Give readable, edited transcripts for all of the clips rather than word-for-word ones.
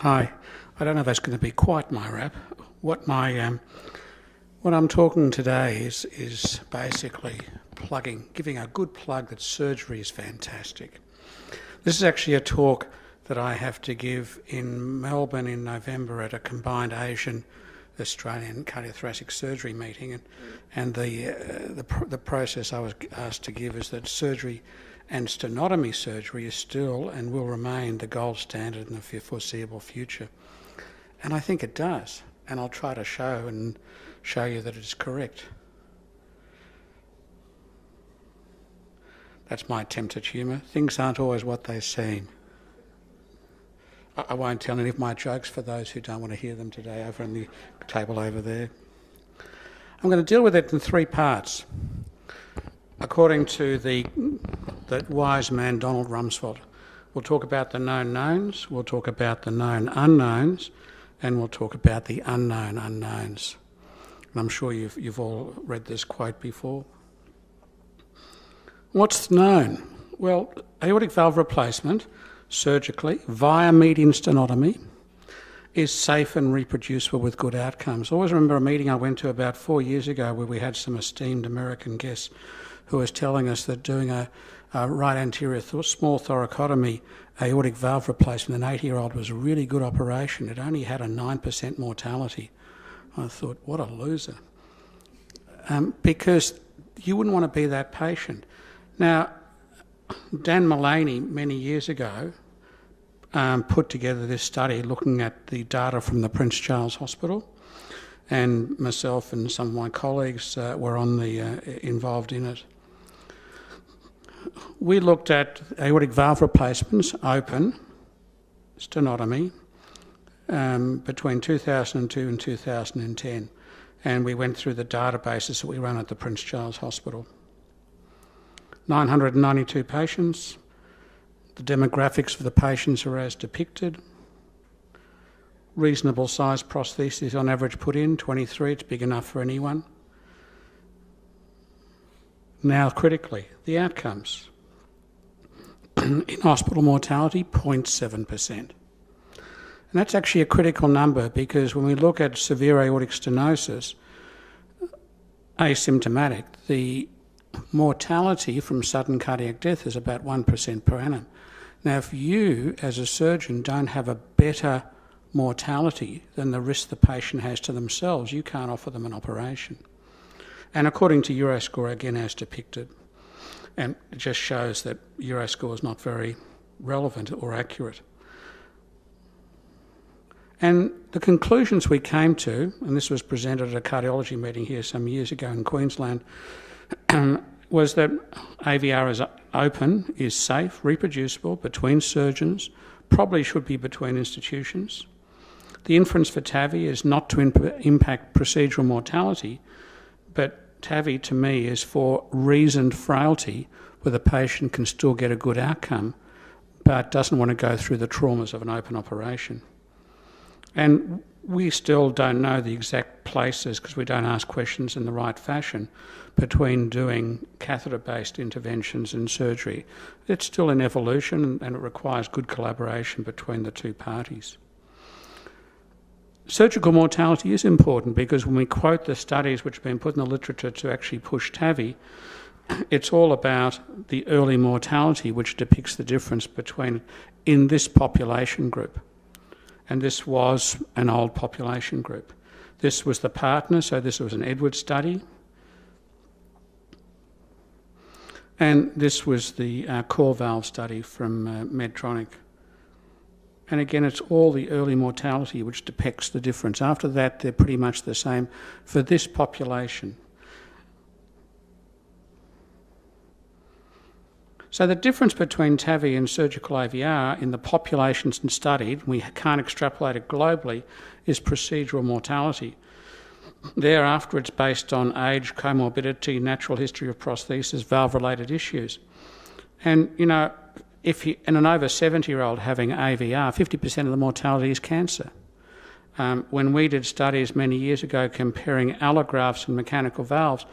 Hi. I don't know if that's going to be quite my rap. What I'm talking today is basically giving a good plug that surgery is fantastic. This is actually a talk that I have to give in Melbourne in November at a combined Asian Australian cardiothoracic surgery meeting, and the process I was asked to give is that surgery and sternotomy surgery is still and will remain the gold standard in the foreseeable future. And I think it does, and I'll try to show you that it's correct. That's my attempt at humour. Things aren't always what they seem. I won't tell any of my jokes for those who don't want to hear them today over on the table over there. I'm going to deal with it in three parts. According to the wise man Donald Rumsfeld, we'll talk about the known knowns, we'll talk about the known unknowns, and we'll talk about the unknown unknowns. And I'm sure you've all read this quote before. What's known? Well, aortic valve replacement, surgically, via median sternotomy, is safe and reproducible with good outcomes. I always remember a meeting I went to about 4 years ago where we had some esteemed American guests who was telling us that doing a right anterior small thoracotomy aortic valve replacement in an 80-year-old was a really good operation. It only had a 9% mortality. I thought, what a loser. Because you wouldn't want to be that patient. Now, Dan Mullaney, many years ago, put together this study looking at the data from the Prince Charles Hospital, and myself and some of my colleagues were involved in it. We looked at aortic valve replacements, open, sternotomy, between 2002 and 2010, and we went through the databases that we run at the Prince Charles Hospital. 992 patients. The demographics for the patients are as depicted. Reasonable size prosthesis on average put in, 23, it's big enough for anyone. Now critically, the outcomes. In hospital mortality, 0.7%. And that's actually a critical number because when we look at severe aortic stenosis, asymptomatic, the mortality from sudden cardiac death is about 1% per annum. Now, if you, as a surgeon, don't have a better mortality than the risk the patient has to themselves, you can't offer them an operation. And according to Euroscore, again, as depicted, and it just shows that Euroscore is not very relevant or accurate. And the conclusions we came to, and this was presented at a cardiology meeting here some years ago in Queensland, was that AVR is open, is safe, reproducible between surgeons, probably should be between institutions. The inference for TAVI is not to impact procedural mortality, but TAVI to me is for reasoned frailty where the patient can still get a good outcome but doesn't want to go through the traumas of an open operation. And we still don't know the exact places because we don't ask questions in the right fashion between doing catheter-based interventions and surgery. It's still in evolution and it requires good collaboration between the two parties. Surgical mortality is important because when we quote the studies which have been put in the literature to actually push TAVI, it's all about the early mortality which depicts the difference between in this population group. And this was an old population group. This was the partner, so this was an Edwards study. And this was the core valve study from Medtronic. And again, it's all the early mortality which depicts the difference. After that, they're pretty much the same for this population. So the difference between TAVI and surgical AVR in the populations studied, we can't extrapolate it globally, is procedural mortality. Thereafter, it's based on age, comorbidity, natural history of prosthesis, valve-related issues. And, in an over 70-year-old having AVR, 50% of the mortality is cancer. When we did studies many years ago comparing allografts and mechanical valves,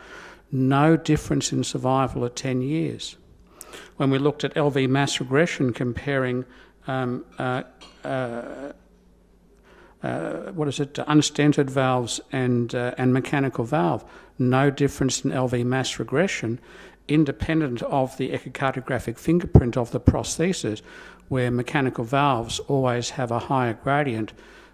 no difference in survival at 10 years. When we looked at LV mass regression comparing unstented valves and mechanical valve. No difference in LV mass regression, independent of the echocardiographic fingerprint of the prosthesis, where mechanical valves always have a higher gradient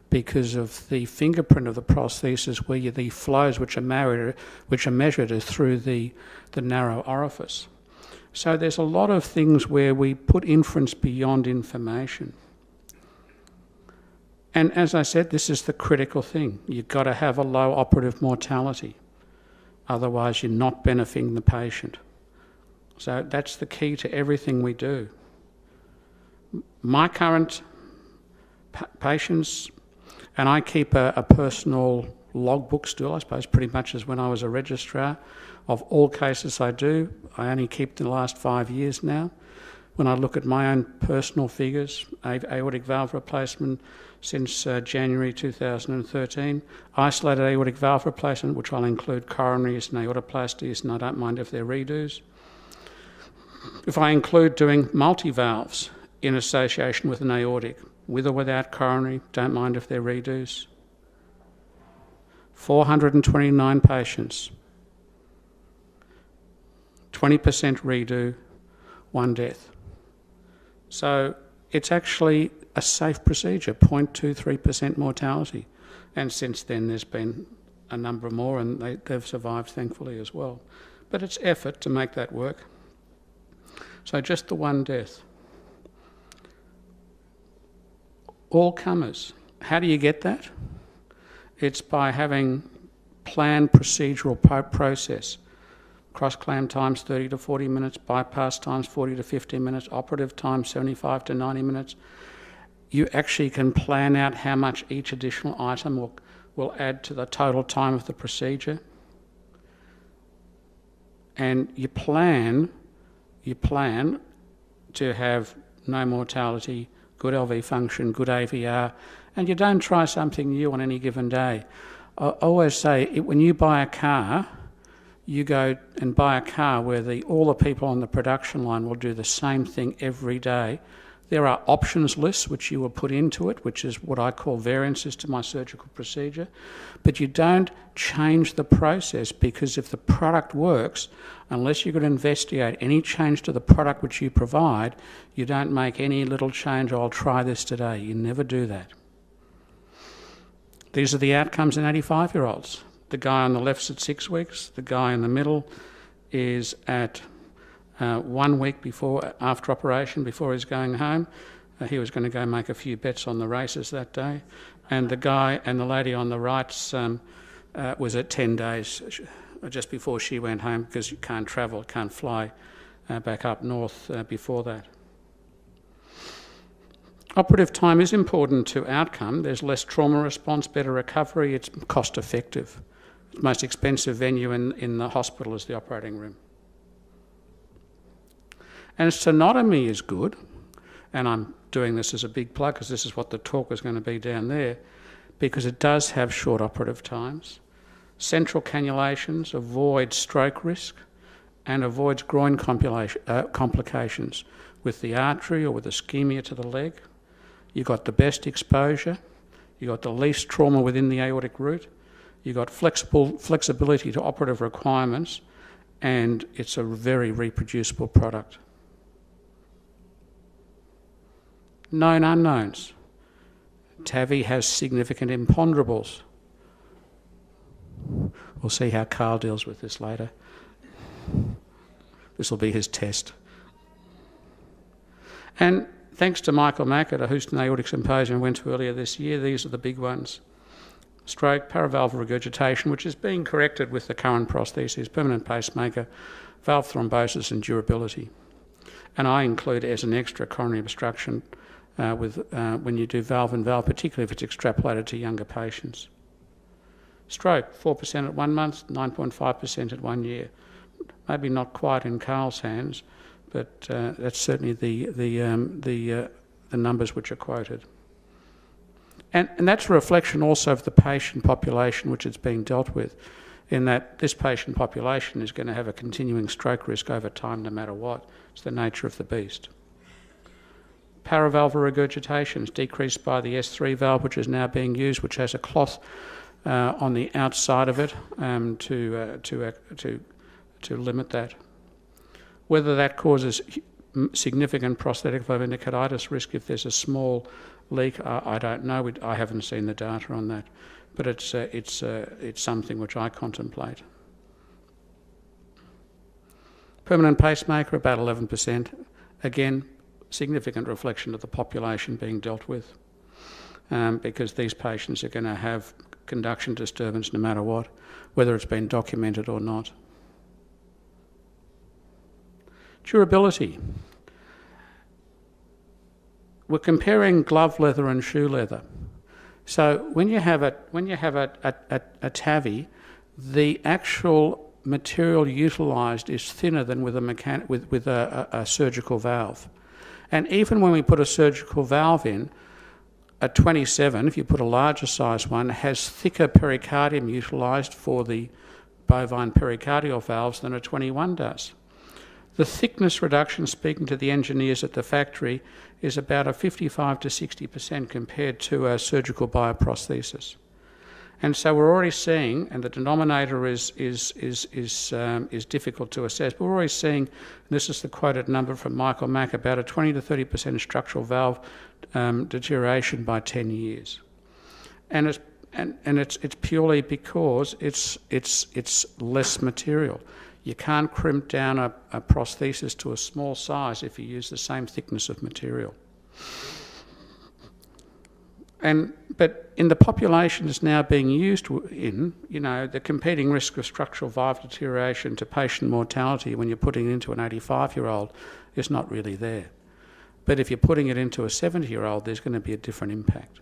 because of the fingerprint of the prosthesis, where the flows which are measured are through the narrow orifice. So there's a lot of things where we put inference beyond information. And as I said, this is the critical thing. You've got to have a low operative mortality. Otherwise, you're not benefiting the patient. So that's the key to everything we do. My current patients, and I keep a personal logbook still, I suppose, pretty much as when I was a registrar, of all cases I do. I only keep the last 5 years now. When I look at my own personal figures, aortic valve replacement since January 2013, isolated aortic valve replacement, which I'll include coronaries and aortoplasties, and I don't mind if they're redos. If I include doing multi-valves in association with an aortic, with or without coronary, don't mind if they're redos. 429 patients, 20% redo, 1 death. So it's actually a safe procedure, 0.23% mortality. And since then there's been a number more, and they've survived thankfully as well. But it's effort to make that work. So just the 1 death. All comers. How do you get that? It's by having planned procedural process. Cross-clamp times 30 to 40 minutes, bypass times 40 to 50 minutes, operative time 75 to 90 minutes. You actually can plan out how much each additional item will add to the total time of the procedure. And you plan to have no mortality, good LV function, good AVR, and you don't try something new on any given day. I always say, when you buy a car, you go and buy a car where all the people on the production line will do the same thing every day. There are options lists which you will put into it, which is what I call variances to my surgical procedure. But you don't change the process, because if the product works, unless you're going to investigate any change to the product which you provide, you don't make any little change, I'll try this today. You never do that. These are the outcomes in 85-year-olds. The guy on the left's at 6 weeks. The guy in the middle is at 1 week after operation, before he's going home. He was going to go make a few bets on the races that day. And the lady on the right was at 10 days just before she went home, because you can't travel, can't fly back up north before that. Operative time is important to outcome. There's less trauma response, better recovery. It's cost effective. The most expensive venue in the hospital is the operating room. And sternotomy is good, and I'm doing this as a big plug because this is what the talk is going to be down there, because it does have short operative times. Central cannulations avoid stroke risk and avoids groin complications with the artery or with ischemia to the leg. You've got the best exposure, you've got the least trauma within the aortic root, you've got flexibility to operative requirements, and it's a very reproducible product. Known unknowns. TAVI has significant imponderables. We'll see how Carl deals with this later. This will be his test. And thanks to Michael Mack at a Houston Aortic Symposium I went to earlier this year, these are the big ones. Stroke, paravalvular regurgitation, which is being corrected with the current prostheses, permanent pacemaker, valve thrombosis and durability. And I include as an extra coronary obstruction when you do valve and valve, particularly if it's extrapolated to younger patients. Stroke, 4% at 1 month, 9.5% at 1 year. Maybe not quite in Carl's hands, but that's certainly the numbers which are quoted. And that's a reflection also of the patient population which it's being dealt with, in that this patient population is going to have a continuing stroke risk over time no matter what. It's the nature of the beast. paravalvular regurgitation is decreased by the S3 valve, which is now being used, which has a cloth on the outside of it to limit that. Whether that causes significant prosthetic valve endocarditis risk if there's a small leak, I don't know. I haven't seen the data on that, but it's something which I contemplate. Permanent pacemaker, about 11%. Again, significant reflection of the population being dealt with, because these patients are going to have conduction disturbance no matter what, whether it's been documented or not. Durability. We're comparing glove leather and shoe leather. So when you have a TAVI, the actual material utilised is thinner than with a surgical valve. And even when we put a surgical valve in, a 27, if you put a larger size one, has thicker pericardium utilised for the bovine pericardial valves than a 21 does. The thickness reduction, speaking to the engineers at the factory, is about a 55 to 60% compared to a surgical bioprosthesis. And so we're already seeing, and the denominator is difficult to assess, but we're already seeing, and this is the quoted number from Michael Mack, about a 20 to 30% structural valve deterioration by 10 years. And it's purely because it's less material. You can't crimp down a prosthesis to a small size if you use the same thickness of material. But in the population that's now being used in, the competing risk of structural valve deterioration to patient mortality when you're putting it into an 85-year-old is not really there. But if you're putting it into a 70-year-old, there's going to be a different impact.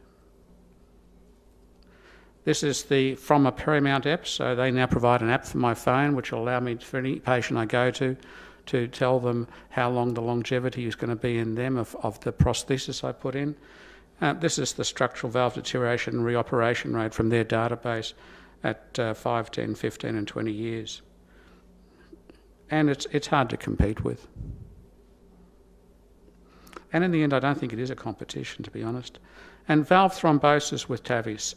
This is from a Perimount app, so they now provide an app for my phone which will allow me, for any patient I go to tell them how long the longevity is going to be in them of the prosthesis I put in. This is the structural valve deterioration and reoperation rate from their database at 5, 10, 15 and 20 years. And it's hard to compete with. And in the end, I don't think it is a competition, to be honest. And valve thrombosis with TAVIs.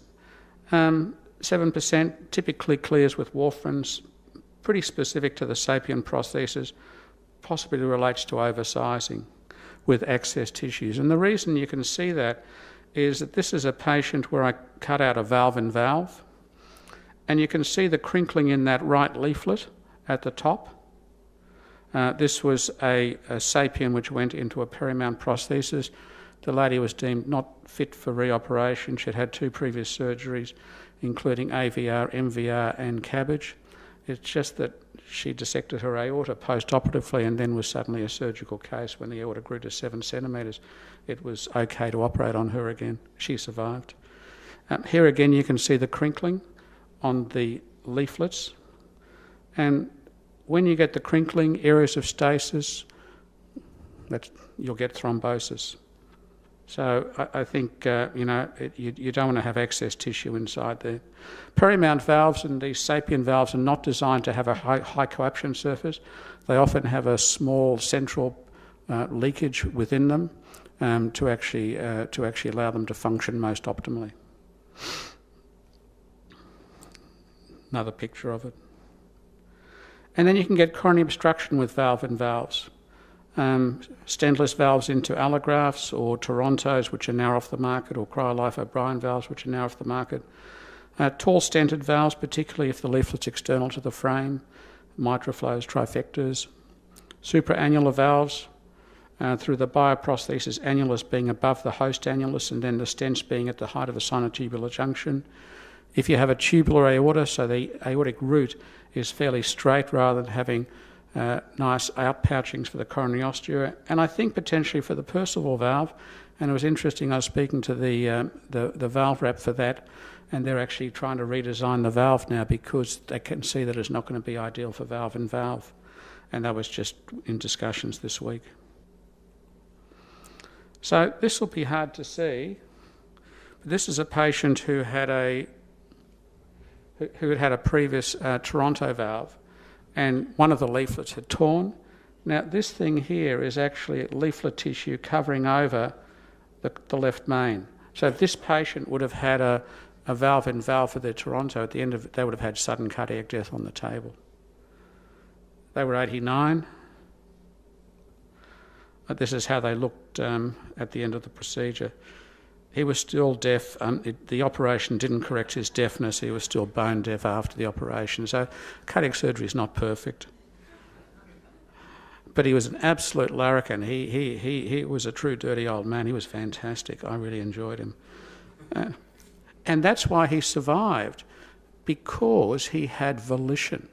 7% typically clears with warfarins, pretty specific to the sapien prosthesis, possibly relates to oversizing with excess tissues. And the reason you can see that is that this is a patient where I cut out a valve in valve, and you can see the crinkling in that right leaflet at the top. This was a sapien which went into a Perimount prosthesis. The lady was deemed not fit for reoperation. She'd had 2 previous surgeries, including AVR, MVR and CABG. It's just that she dissected her aorta post-operatively and then was suddenly a surgical case. When the aorta grew to 7 centimetres, it was okay to operate on her again. She survived. Here again you can see the crinkling on the leaflets. And when you get the crinkling, areas of stasis, you'll get thrombosis. So I think, you don't want to have excess tissue inside there. Perimount valves and these sapien valves are not designed to have a high coaptation surface. They often have a small central leakage within them to actually allow them to function most optimally. Another picture of it. And then you can get coronary obstruction with valve and valves. Stentless valves into allografts, or Torontos, which are now off the market, or Cryolife O'Brien valves, which are now off the market. Tall stented valves, particularly if the leaflet's external to the frame, mitroflows, trifectas. Supraannular valves, through the bioprosthesis annulus being above the host annulus and then the stents being at the height of the sinotubular junction. If you have a tubular aorta, so the aortic root is fairly straight rather than having nice outpouchings for the coronary ostia, and I think potentially for the Percival valve. And it was interesting, I was speaking to the valve rep for that, and they're actually trying to redesign the valve now because they can see that it's not going to be ideal for valve and valve. And that was just in discussions this week. So this will be hard to see. This is a patient who had a previous Toronto valve, and one of the leaflets had torn, Now, this thing here is actually leaflet tissue covering over the left main. So if this patient would have had a valve-in-valve for their Toronto, at the end of it, they would have had sudden cardiac death on the table. They were 89. This is how they looked at the end of the procedure. He was still deaf. The operation didn't correct his deafness. He was still bone deaf after the operation. So cardiac surgery is not perfect. But he was an absolute larrikin. He was a true dirty old man. He was fantastic. I really enjoyed him. And that's why he survived, because he had volition.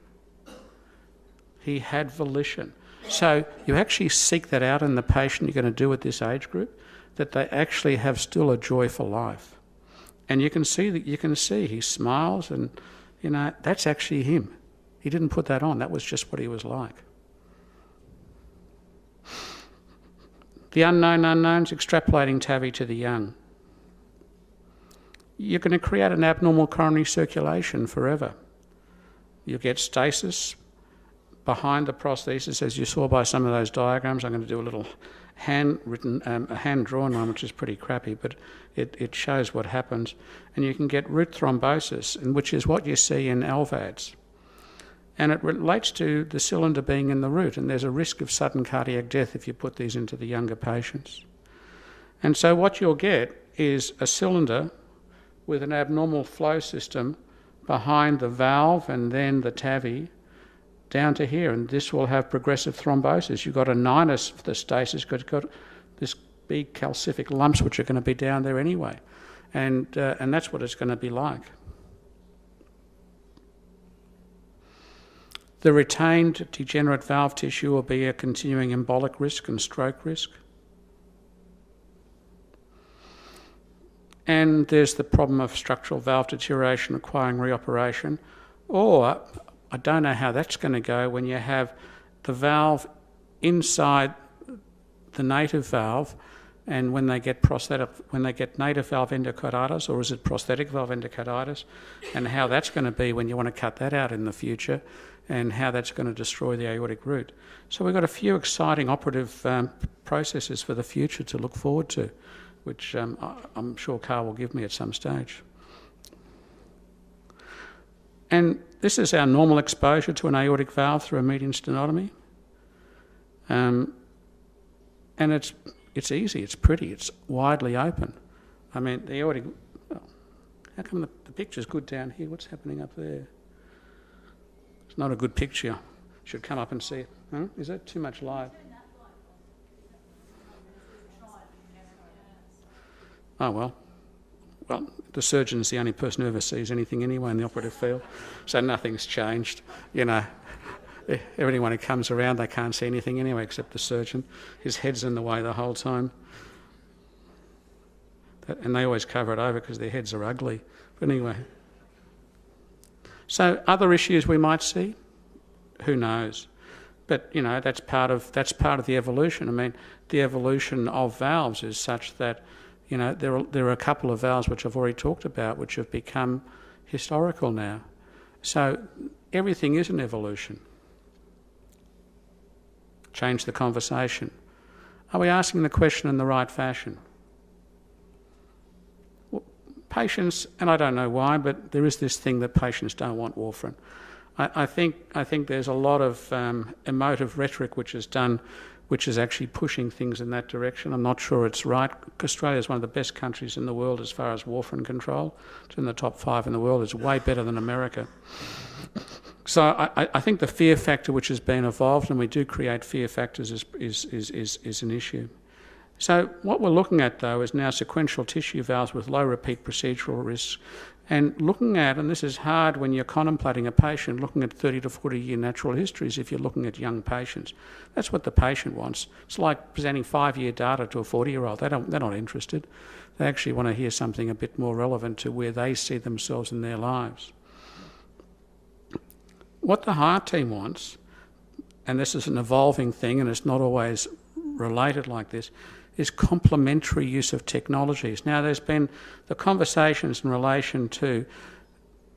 He had volition. So you actually seek that out in the patient you're going to do at this age group, that they actually have still a joy for life. And you can see he smiles, and that's actually him. He didn't put that on. That was just what he was like. The unknown unknowns, extrapolating TAVI to the young. You're going to create an abnormal coronary circulation forever. You'll get stasis behind the prosthesis, as you saw by some of those diagrams. I'm going to do a little a hand-drawn one, which is pretty crappy, but it shows what happens. And you can get root thrombosis, which is what you see in LVADs. And it relates to the cylinder being in the root, and there's a risk of sudden cardiac death if you put these into the younger patients. And so what you'll get is a cylinder with an abnormal flow system behind the valve and then the TAVI down to here, and this will have progressive thrombosis. You've got a ninus for the stasis, because you've got this big calcific lumps which are going to be down there anyway. And that's what it's going to be like. The retained degenerate valve tissue will be a continuing embolic risk and stroke risk. And there's the problem of structural valve deterioration requiring reoperation. Or, I don't know how that's going to go when you have the valve inside the native valve, and when they get native valve endocarditis, or is it prosthetic valve endocarditis, and how that's going to be when you want to cut that out in the future, and how that's going to destroy the aortic root. So we've got a few exciting operative processes for the future to look forward to, which I'm sure Carl will give me at some stage. And this is our normal exposure to an aortic valve through a median stenotomy. And it's easy, it's pretty, it's widely open. I mean, the aortic... Oh, how come the picture's good down here? What's happening up there? It's not a good picture. You should come up and see it. Huh? Is that too much light? Oh, well, the surgeon's the only person who ever sees anything anyway in the operative field, so nothing's changed. Everyone who comes around, they can't see anything anyway except the surgeon. His head's in the way the whole time. And they always cover it over because their heads are ugly. But anyway. So other issues we might see, who knows? But that's part of the evolution. I mean, the evolution of valves is such that there are a couple of valves which I've already talked about which have become historical now. So everything is an evolution. Change the conversation. Are we asking the question in the right fashion? Well, patients, and I don't know why, but there is this thing that patients don't want warfarin. I think there's a lot of emotive rhetoric which is done, which is actually pushing things in that direction. I'm not sure it's right. Australia is one of the best countries in the world as far as warfarin control. It's in the top 5 in the world. It's way better than America. So I think the fear factor which has been evolved, and we do create fear factors, is an issue. So what we're looking at, though, is now sequential tissue valves with low repeat procedural risks, and looking at, and this is hard when you're contemplating a patient, looking at 30 to 40 year natural histories if you're looking at young patients. That's what the patient wants. It's like presenting 5-year data to a 40-year-old. They're not interested. They actually want to hear something a bit more relevant to where they see themselves in their lives. What the heart team wants, and this is an evolving thing and it's not always related like this, is complementary use of technologies. Now, there's been the conversations in relation to,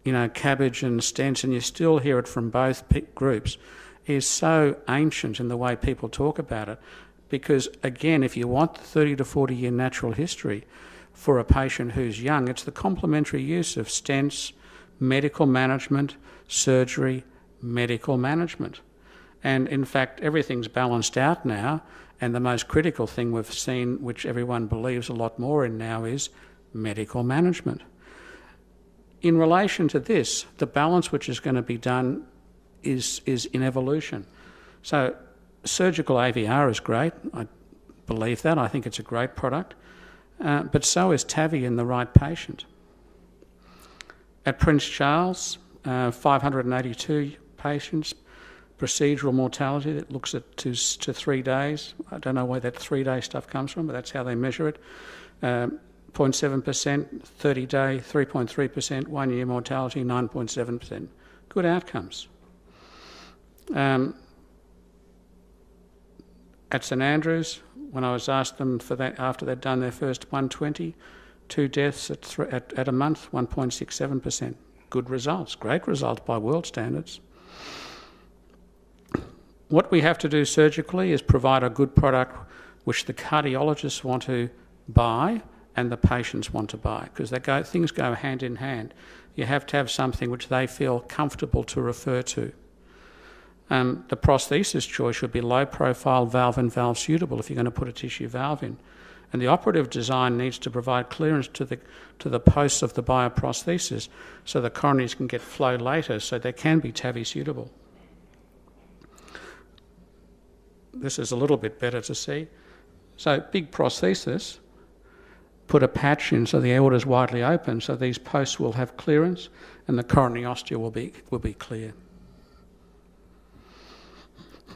CABG and stents, and you still hear it from both groups, is so ancient in the way people talk about it, because again, if you want the 30 to 40 year natural history for a patient who's young, it's the complementary use of stents, medical management, surgery, medical management. And in fact, everything's balanced out now, and the most critical thing we've seen, which everyone believes a lot more in now, is medical management. In relation to this, the balance which is going to be done is in evolution. So surgical AVR is great. I believe that. I think it's a great product. But so is TAVI in the right patient. At Prince Charles, 582 patients, procedural mortality that looks at to 3 days. I don't know where that 3-day stuff comes from, but that's how they measure it. 0.7%, 30-day, 3.3%, 1 year mortality, 9.7%. Good outcomes. At St Andrews, when I was asked them for that after they'd done their first 120, 2 deaths at a month, 1.67%. Good results, great results by world standards. What we have to do surgically is provide a good product which the cardiologists want to buy and the patients want to buy, because things go hand in hand. You have to have something which they feel comfortable to refer to. The prosthesis choice should be low-profile valve and valve suitable if you're going to put a tissue valve in. And the operative design needs to provide clearance to the posts of the bioprosthesis so the coronaries can get flow later, so they can be TAVI suitable. This is a little bit better to see. So big prosthesis, put a patch in so the aorta is widely open, so these posts will have clearance and the coronary ostia will be clear.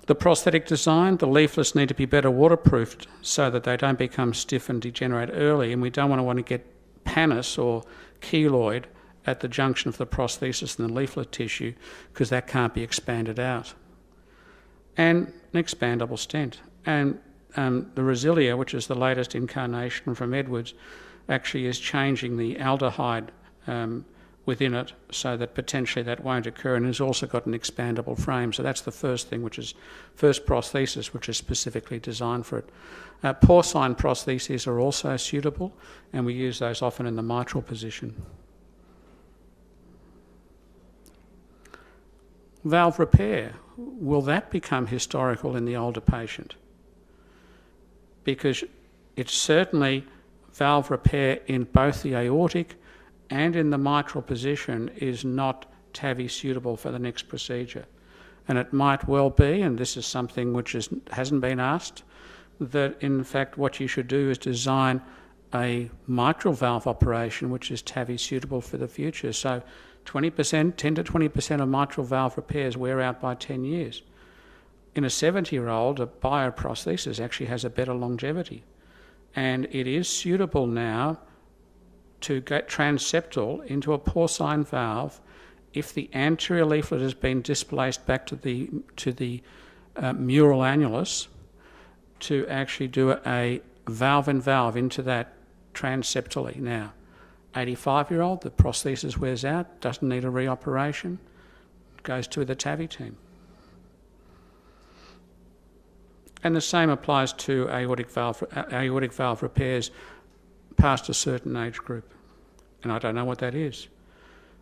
The prosthetic design, the leaflets need to be better waterproofed so that they don't become stiff and degenerate early, and we don't want to get pannus or keloid at the junction of the prosthesis and the leaflet tissue, because that can't be expanded out. And an expandable stent. And the Resilia, which is the latest incarnation from Edwards, actually is changing the aldehyde within it so that potentially that won't occur, and has also got an expandable frame. So that's the first thing, which is first prosthesis, which is specifically designed for it. Porcine prostheses are also suitable, and we use those often in the mitral position. Valve repair, will that become historical in the older patient? Because it's certainly valve repair in both the aortic and in the mitral position is not TAVI suitable for the next procedure. And it might well be, and this is something which hasn't been asked, that in fact what you should do is design a mitral valve operation which is TAVI suitable for the future. So 10 to 20% of mitral valve repairs wear out by 10 years. In a 70-year-old, a bioprosthesis actually has a better longevity. And it is suitable now to get transeptal into a porcine valve if the anterior leaflet has been displaced back to the mural annulus, to actually do a valve-in-valve into that transeptally. Now, 85-year-old, the prosthesis wears out, doesn't need a reoperation, goes to the TAVI team. And the same applies to aortic valve repairs past a certain age group. And I don't know what that is.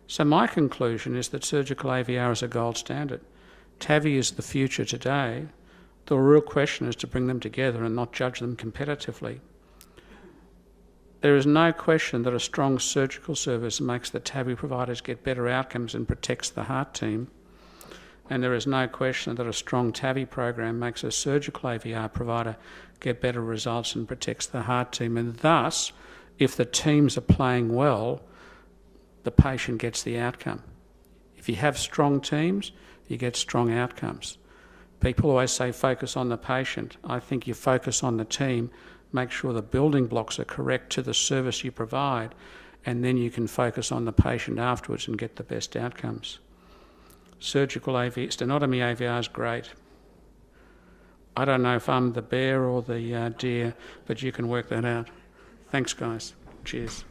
So my conclusion is that surgical AVR is a gold standard. TAVI is the future today. The real question is to bring them together and not judge them competitively. There is no question that a strong surgical service makes the TAVI providers get better outcomes and protects the heart team. And there is no question that a strong TAVI program makes a surgical AVR provider get better results and protects the heart team. And thus, if the teams are playing well, the patient gets the outcome. If you have strong teams, you get strong outcomes. People always say focus on the patient. I think you focus on the team, make sure the building blocks are correct to the service you provide, and then you can focus on the patient afterwards and get the best outcomes. Surgical sternotomy AVR is great. I don't know if I'm the bear or the deer, but you can work that out. Thanks, guys. Cheers.